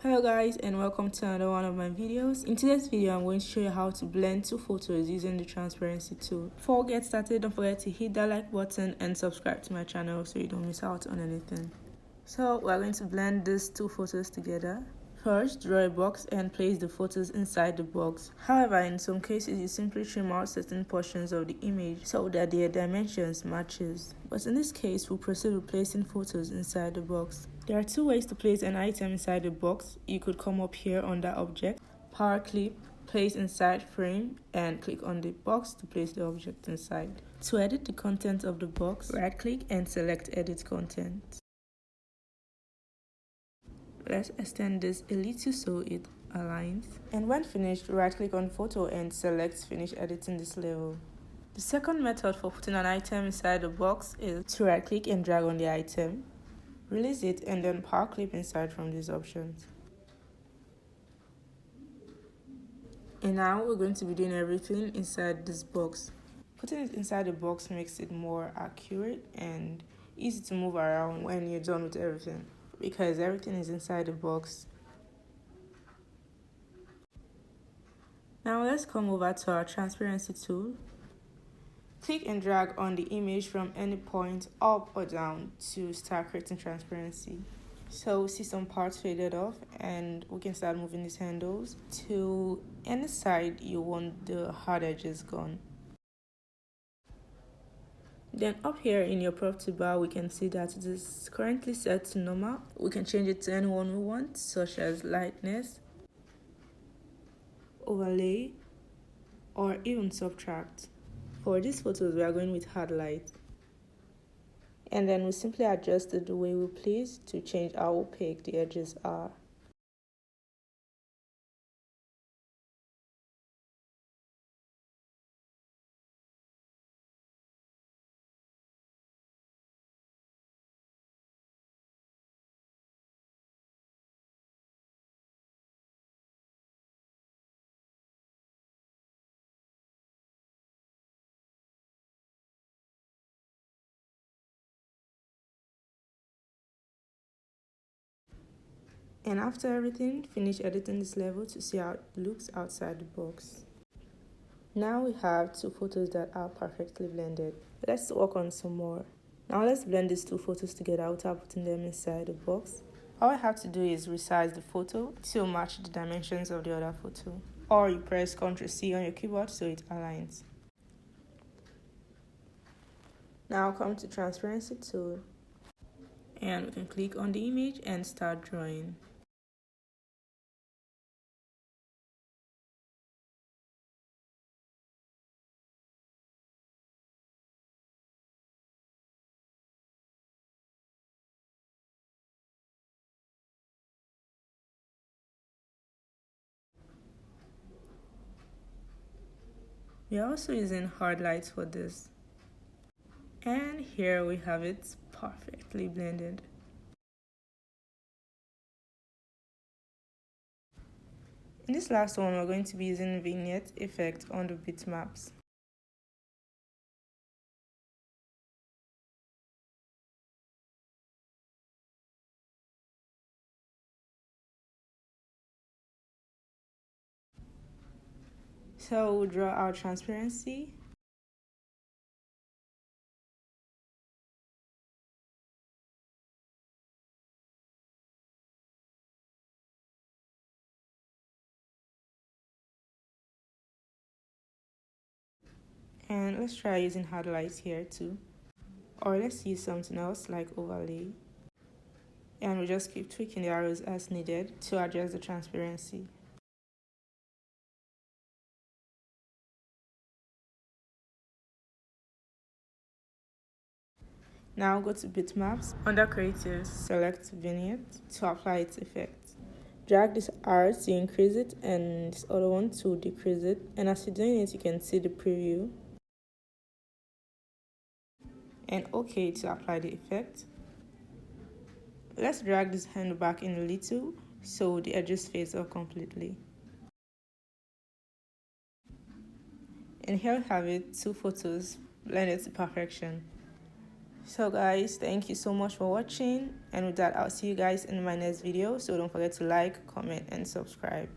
Hello guys, and welcome to another one of my videos. In today's video, I'm going to show you how to blend two photos using the transparency tool. Before we get started, don't forget to hit that like button and subscribe to my channel so you don't miss out on anything. So we're going to blend these two photos together. First, draw a box and place the photos inside the box. However, in some cases, you simply trim out certain portions of the image so that their dimensions matches. But in this case, we'll proceed with placing photos inside the box. There are two ways to place an item inside the box. You could come up here on that object, power clip, place inside frame, and click on the box to place the object inside. To edit the content of the box, right click and select edit content. Let's extend this a little so it aligns. And when finished, right click on photo and select finish editing this level. The second method for putting an item inside the box is to right click and drag on the item, release it, and then power clip inside from these options. And now we're going to be doing everything inside this box. Putting it inside the box makes it more accurate and easy to move around when you're done with everything, because everything is inside the box. Now let's come over to our transparency tool. Click and drag on the image from any point up or down to start creating transparency. So see some parts faded off, and we can start moving these handles to any side you want the hard edges gone. Then up here in your property bar, we can see that it is currently set to normal. We can change it to any one we want, such as lightness, overlay, or even subtract. For these photos, we are going with hard light. And then we simply adjust it the way we please to change how opaque the edges are. And after everything, finish editing this level to see how it looks outside the box. Now we have two photos that are perfectly blended. Let's work on some more. Now let's blend these two photos together without putting them inside the box. All I have to do is resize the photo to match the dimensions of the other photo. Or you press Ctrl+C on your keyboard so it aligns. Now come to transparency tool. And we can click on the image and start drawing. We are also using hard lights for this. And here we have it perfectly blended. In this last one, we're going to be using Vignette Effect on the bitmaps. So we'll draw our transparency. And let's try using hard lights here too. Or let's use something else like overlay. And we'll just keep tweaking the arrows as needed to adjust the transparency. Now go to bitmaps. Under creative, select vignette to apply its effect. Drag this R to increase it and this other one to decrease it. And as you're doing it, you can see the preview. And OK to apply the effect. Let's drag this hand back in a little so the edges fades off completely. And here we have it, two photos blended to perfection. So guys, thank you so much for watching, and with that I'll see you guys in my next video. So don't forget to like, comment and subscribe.